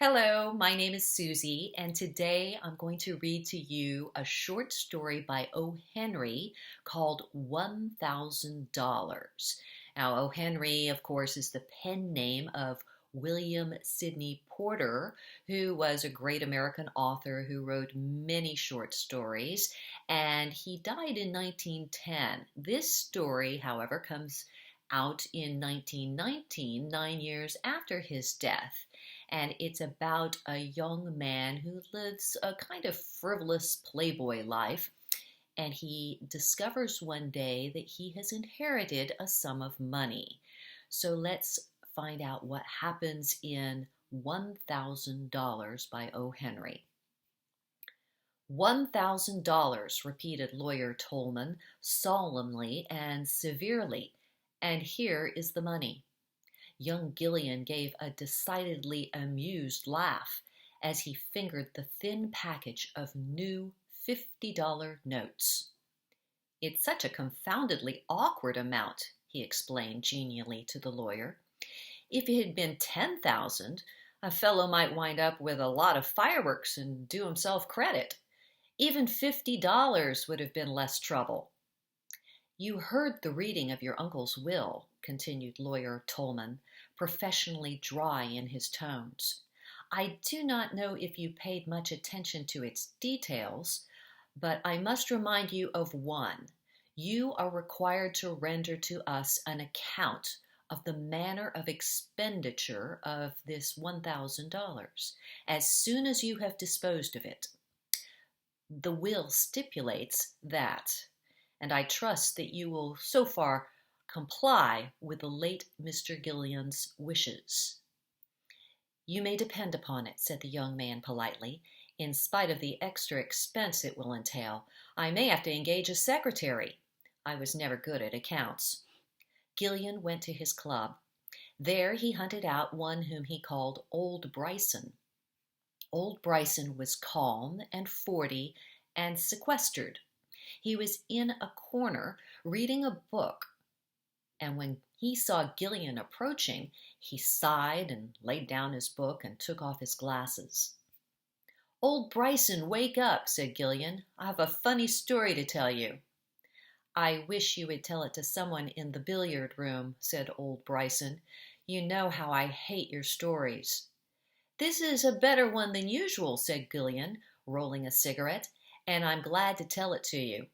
Hello, my name is Susie, and today I'm going to read to you a short story by O. Henry called $1,000. Now, O. Henry, of course, is the pen name of William Sidney Porter, who was a great American author who wrote many short stories, and he died in 1910. This story, however, comes out in 1919, 9 years after his death, and it's about a young man who lives a kind of frivolous playboy life, and he discovers one day that he has inherited a sum of money. So let's find out what happens in $1,000 by O. Henry. $1,000, repeated Lawyer Tolman solemnly and severely, and here is the money. Young Gillian gave a decidedly amused laugh as he fingered the thin package of new $50 notes. It's such a confoundedly awkward amount, he explained genially to the lawyer. If it had been 10,000, a fellow might wind up with a lot of fireworks and do himself credit. Even $50 would have been less trouble. You heard the reading of your uncle's will, continued Lawyer Tolman, professionally dry in his tones. I do not know if you paid much attention to its details, but I must remind you of one. You are required to render to us an account of the manner of expenditure of this $1,000 as soon as you have disposed of it. The will stipulates that, and I trust that you will so far comply with the late Mr. Gillian's wishes. You may depend upon it, said the young man politely. In spite of the extra expense it will entail, I may have to engage a secretary. I was never good at accounts. Gillian went to his club. There he hunted out one whom he called Old Bryson. Old Bryson was calm and 40 and sequestered. He was in a corner reading a book, and when he saw Gillian approaching, he sighed and laid down his book and took off his glasses. Old Bryson, wake up, said Gillian. I have a funny story to tell you. I wish you would tell it to someone in the billiard room, said Old Bryson. You know how I hate your stories. This is a better one than usual, said Gillian, rolling a cigarette, and I'm glad to tell it to you.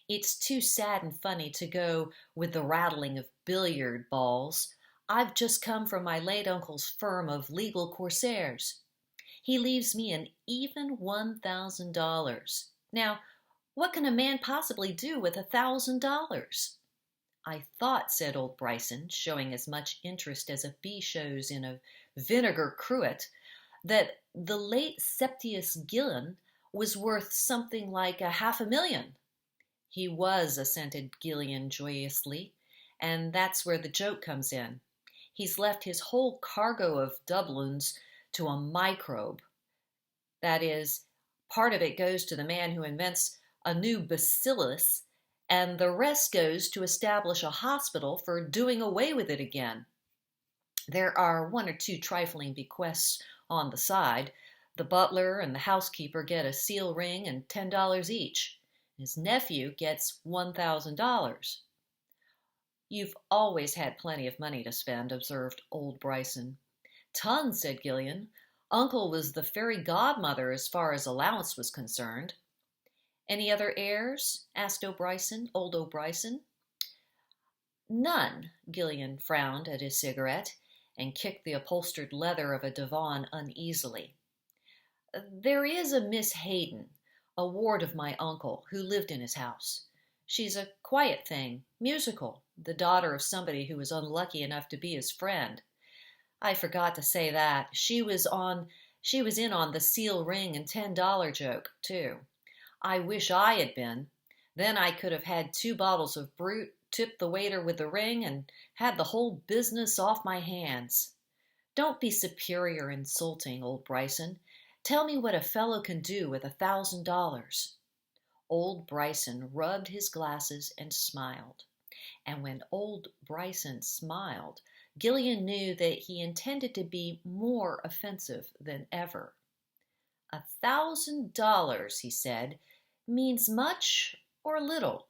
It's too sad and funny to go with the rattling of billiard balls. I've just come from my late uncle's firm of legal corsairs. He leaves me an even $1,000. Now, what can a man possibly do with $1,000? I thought, said Old Bryson, showing as much interest as a bee shows in a vinegar cruet, that the late Septimus Gillen was worth something like $500,000. He was, assented Gillian joyously, and that's where the joke comes in. He's left his whole cargo of doubloons to a microbe. That is, part of it goes to the man who invents a new bacillus, and the rest goes to establish a hospital for doing away with it again. There are one or two trifling bequests on the side. The butler and the housekeeper get a seal ring and $10 each. His nephew gets $1,000. You've always had plenty of money to spend, observed Old Bryson. Tons, said Gillian. Uncle was the fairy godmother as far as allowance was concerned. Any other heirs? Asked Old O'Bryson. None. Gillian frowned at his cigarette and kicked the upholstered leather of a divan uneasily. There is a Miss Hayden, a ward of my uncle, who lived in his house. She's a quiet thing, musical, the daughter of somebody who was unlucky enough to be his friend. I forgot to say that. She was in on the seal ring and $10 joke, too. I wish I had been. Then I could have had 2 bottles of brut, tipped the waiter with the ring, and had the whole business off my hands. Don't be superior insulting, Old Bryson. Tell me what a fellow can do with $1,000. Old Bryson rubbed his glasses and smiled. And when Old Bryson smiled, Gillian knew that he intended to be more offensive than ever. $1,000, he said, means much or little.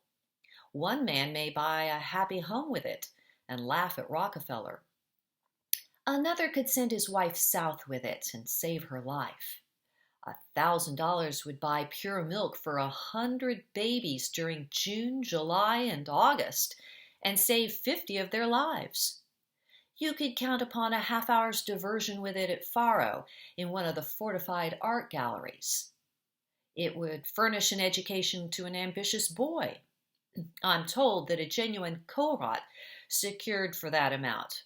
One man may buy a happy home with it and laugh at Rockefeller. Another could send his wife south with it and save her life. $1,000 would buy pure milk for 100 babies during June, July, and August and save 50 of their lives. You could count upon a half-hour's diversion with it at Faro in one of the fortified art galleries. It would furnish an education to an ambitious boy. I'm told that a genuine Korat secured for that amount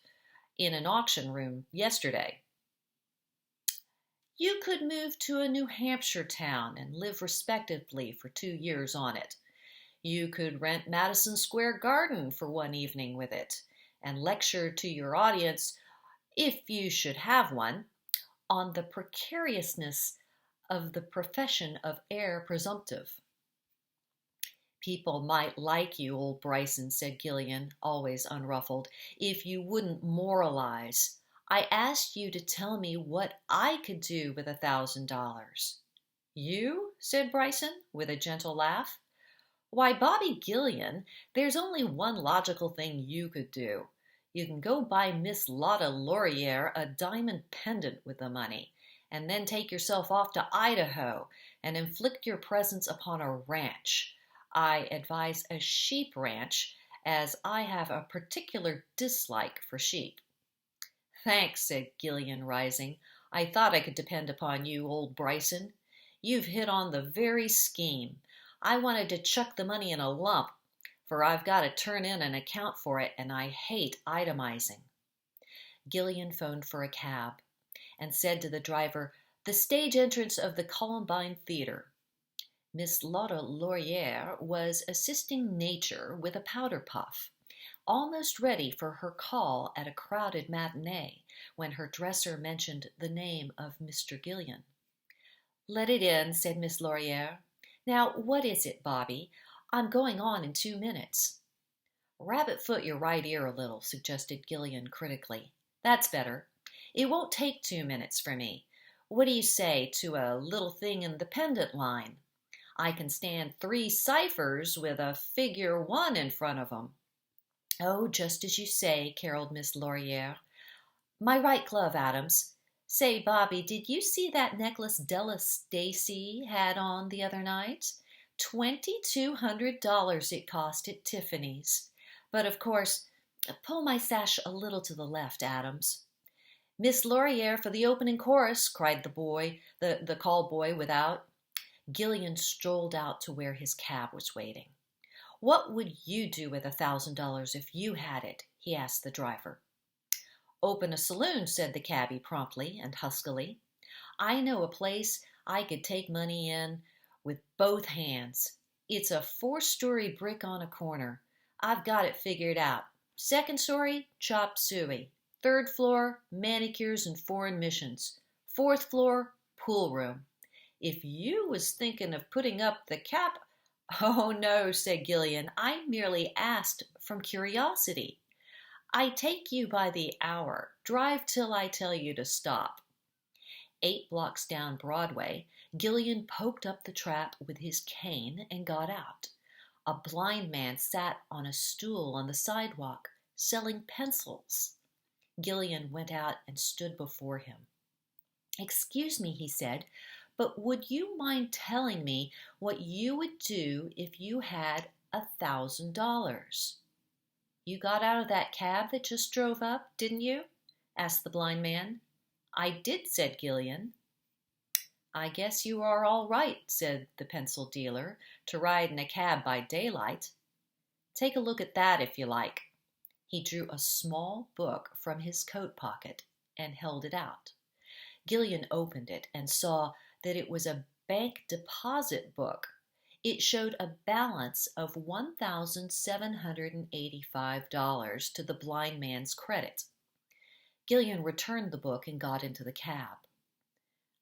in an auction room yesterday. You could move to a New Hampshire town and live respectably for 2 years on it. You could rent Madison Square Garden for one evening with it and lecture to your audience, if you should have one, on the precariousness of the profession of heir presumptive. People might like you, old Bryson, said Gillian, always unruffled, if you wouldn't moralize. I asked you to tell me what I could do with $1,000. You? Said Bryson, with a gentle laugh. Why, Bobby Gillian, there's only one logical thing you could do. You can go buy Miss Lotta Laurier a diamond pendant with the money, and then take yourself off to Idaho and inflict your presence upon a ranch. I advise a sheep ranch, as I have a particular dislike for sheep. Thanks, said Gillian, rising. I thought I could depend upon you, old Bryson. You've hit on the very scheme. I wanted to chuck the money in a lump, for I've got to turn in an account for it, and I hate itemizing. Gillian phoned for a cab and said to the driver, the stage entrance of the Columbine Theater. Miss Lotta Laurier was assisting nature with a powder puff, almost ready for her call at a crowded matinee, when her dresser mentioned the name of Mr. Gillian. Let it in, said Miss Laurier. Now, what is it, Bobby? I'm going on in 2 minutes. Rabbit-foot your right ear a little, suggested Gillian critically. That's better. It won't take 2 minutes for me. What do you say to a little thing in the pendant line? I can stand 3 ciphers with a figure 1 in front of 'em. Oh, just as you say, caroled Miss Laurier. My right glove, Adams. Say, Bobby, did you see that necklace Della Stacy had on the other night? $2,200 it cost at Tiffany's. But, of course, pull my sash a little to the left, Adams. Miss Laurier for the opening chorus, cried the call boy without. Gillian strolled out to where his cab was waiting. What would you do with $1,000 if you had it? He asked the driver. Open a saloon, said the cabbie promptly and huskily. I know a place I could take money in with both hands. It's a 4-story brick on a corner. I've got it figured out. 2nd story, chop suey. 3rd floor, manicures and foreign missions. 4th floor, pool room. If you was thinking of putting up the cap... Oh, no, said Gillian. I merely asked from curiosity. I take you by the hour. Drive till I tell you to stop. 8 blocks down Broadway, Gillian poked up the trap with his cane and got out. A blind man sat on a stool on the sidewalk, selling pencils. Gillian went out and stood before him. Excuse me, he said, but would you mind telling me what you would do if you had $1,000? You got out of that cab that just drove up, didn't you? Asked the blind man. I did, said Gillian. I guess you are all right, said the pencil dealer, to ride in a cab by daylight. Take a look at that if you like. He drew a small book from his coat pocket and held it out. Gillian opened it and saw that it was a bank deposit book. It showed a balance of $1,785 to the blind man's credit. Gillian returned the book and got into the cab.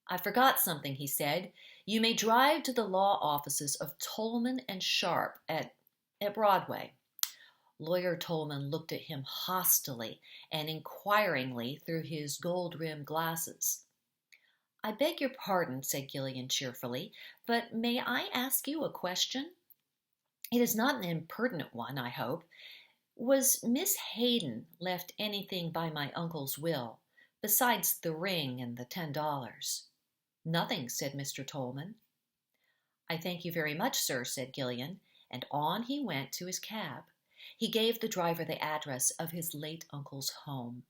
I forgot something, he said. You may drive to the law offices of Tolman and Sharp at Broadway. Lawyer Tolman looked at him hostilely and inquiringly through his gold-rimmed glasses. "I beg your pardon," said Gillian cheerfully, "but may I ask you a question? It is not an impertinent one, I hope. Was Miss Hayden left anything by my uncle's will, besides the ring and the $10? "Nothing," said Mr. Tolman. "I thank you very much, sir," said Gillian, and on he went to his cab. He gave the driver the address of his late uncle's home.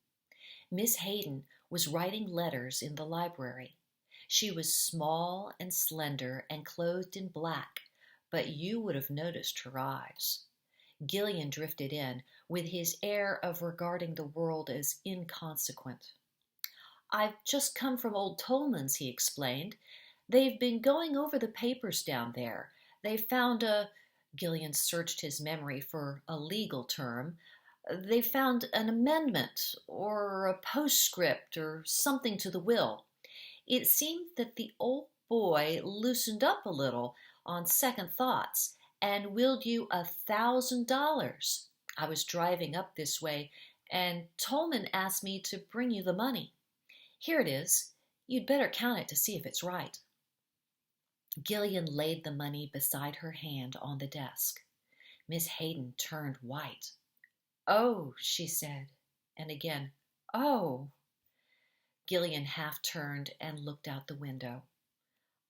Miss Hayden was writing letters in the library. She was small and slender and clothed in black, but you would have noticed her eyes. Gillian drifted in, with his air of regarding the world as inconsequent. "I've just come from old Tolman's," he explained. "They've been going over the papers down there. They found a—" Gillian searched his memory for a legal term. "They found an amendment, or a postscript, or something to the will. It seemed that the old boy loosened up a little on second thoughts and willed you $1,000. I was driving up this way, and Tolman asked me to bring you the money. Here it is. You'd better count it to see if it's right." Gillian laid the money beside her hand on the desk. Miss Hayden turned white. "Oh," she said, and again, "Oh." Gillian half turned and looked out the window.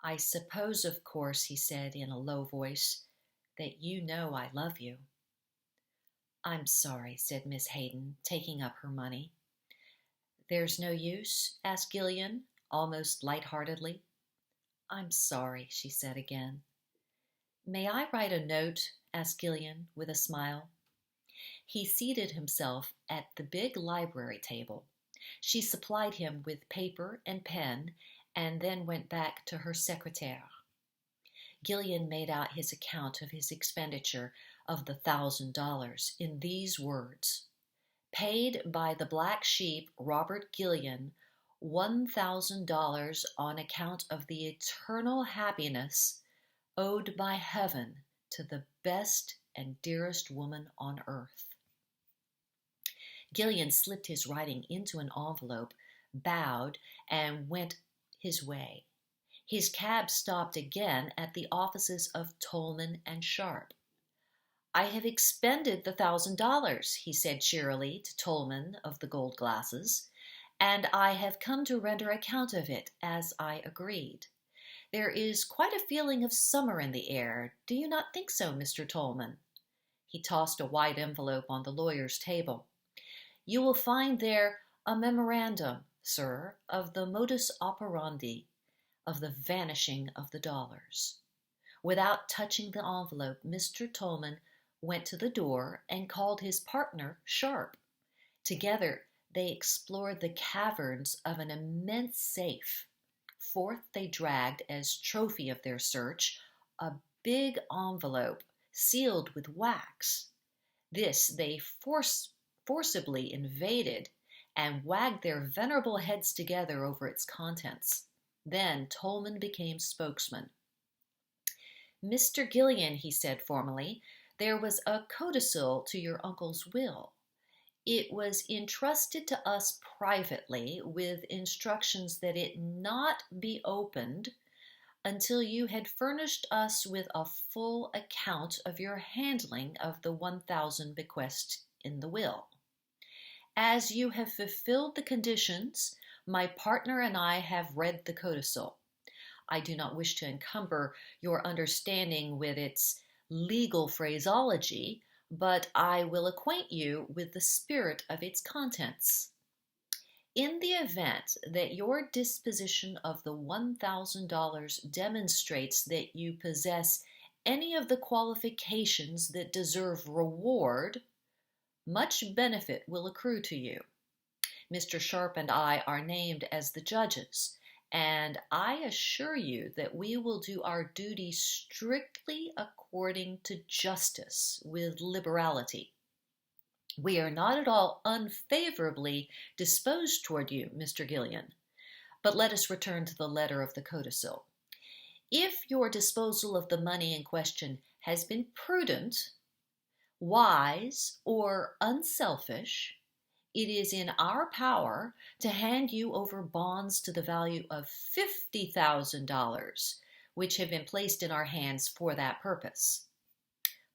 "I suppose, of course," he said in a low voice, "that you know I love you." "I'm sorry," said Miss Hayden, taking up her money. "There's no use?" asked Gillian, almost light-heartedly. "I'm sorry," she said again. "May I write a note?" asked Gillian, with a smile. He seated himself at the big library table. She supplied him with paper and pen, and then went back to her secrétaire. Gillian made out his account of his expenditure of the $1,000 in these words: "Paid by the black sheep Robert Gillian $1,000 on account of the eternal happiness owed by heaven to the best and dearest woman on earth." Gillian slipped his writing into an envelope, bowed, and went his way. His cab stopped again at the offices of Tolman and Sharp. "I have expended the $1,000, he said cheerily to Tolman of the gold glasses, "and I have come to render account of it, as I agreed. There is quite a feeling of summer in the air. Do you not think so, Mr. Tolman?" He tossed a white envelope on the lawyer's table. "You will find there a memorandum, sir, of the modus operandi of the vanishing of the dollars." Without touching the envelope, Mr. Tolman went to the door and called his partner, Sharp. Together, they explored the caverns of an immense safe. Forth they dragged, as trophy of their search, a big envelope sealed with wax. This they forcibly invaded and wagged their venerable heads together over its contents. Then Tolman became spokesman. "Mr. Gillian," he said formally, "there was a codicil to your uncle's will. It was entrusted to us privately with instructions that it not be opened until you had furnished us with a full account of your handling of the 1,000 bequest in the will. As you have fulfilled the conditions, my partner and I have read the codicil. I do not wish to encumber your understanding with its legal phraseology, but I will acquaint you with the spirit of its contents. In the event that your disposition of the $1,000 demonstrates that you possess any of the qualifications that deserve reward, much benefit will accrue to you. Mr. Sharp and I are named as the judges, and I assure you that we will do our duty strictly according to justice, with liberality. We are not at all unfavorably disposed toward you, Mr. Gillian. But let us return to the letter of the codicil. If your disposal of the money in question has been prudent, wise or unselfish, it is in our power to hand you over bonds to the value of $50,000, which have been placed in our hands for that purpose.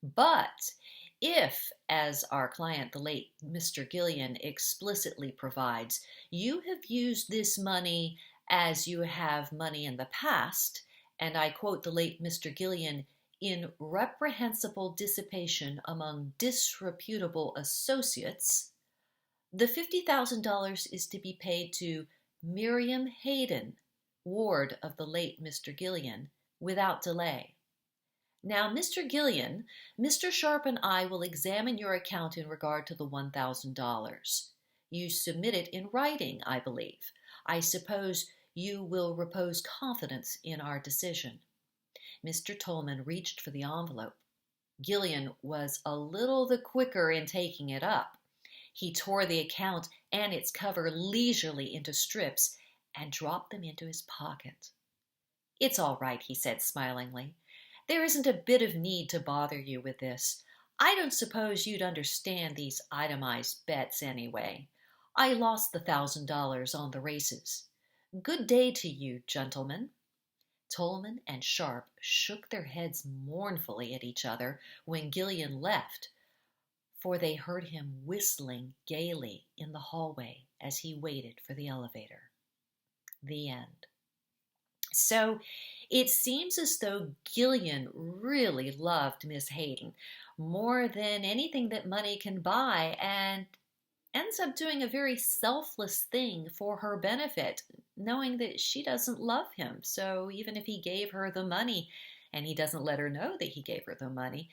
But if, as our client, the late Mr. Gillian, explicitly provides, you have used this money as you have money in the past, and I quote the late Mr. Gillian, in reprehensible dissipation among disreputable associates, the $50,000 is to be paid to Miriam Hayden, ward of the late Mr. Gillian, without delay. Now, Mr. Gillian, Mr. Sharp and I will examine your account in regard to the $1,000. You submit it in writing, I believe. I suppose you will repose confidence in our decision. Mr. Tolman reached for the envelope. Gillian was a little the quicker in taking it up. He tore the account and its cover leisurely into strips and dropped them into his pocket. "It's all right," he said smilingly. "There isn't a bit of need to bother you with this. I don't suppose you'd understand these itemized bets anyway. I lost the $1,000 on the races. Good day to you, gentlemen." Tolman and Sharp shook their heads mournfully at each other when Gillian left, for they heard him whistling gaily in the hallway as he waited for the elevator. The end. So it seems as though Gillian really loved Miss Hayden more than anything that money can buy, and ends up doing a very selfless thing for her benefit, knowing that she doesn't love him. So even if he gave her the money, and he doesn't let her know that he gave her the money,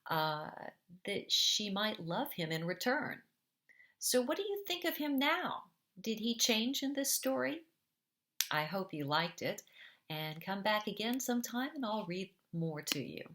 that she might love him in return. So what do you think of him now? Did he change in this story? I hope you liked it, and come back again sometime and I'll read more to you.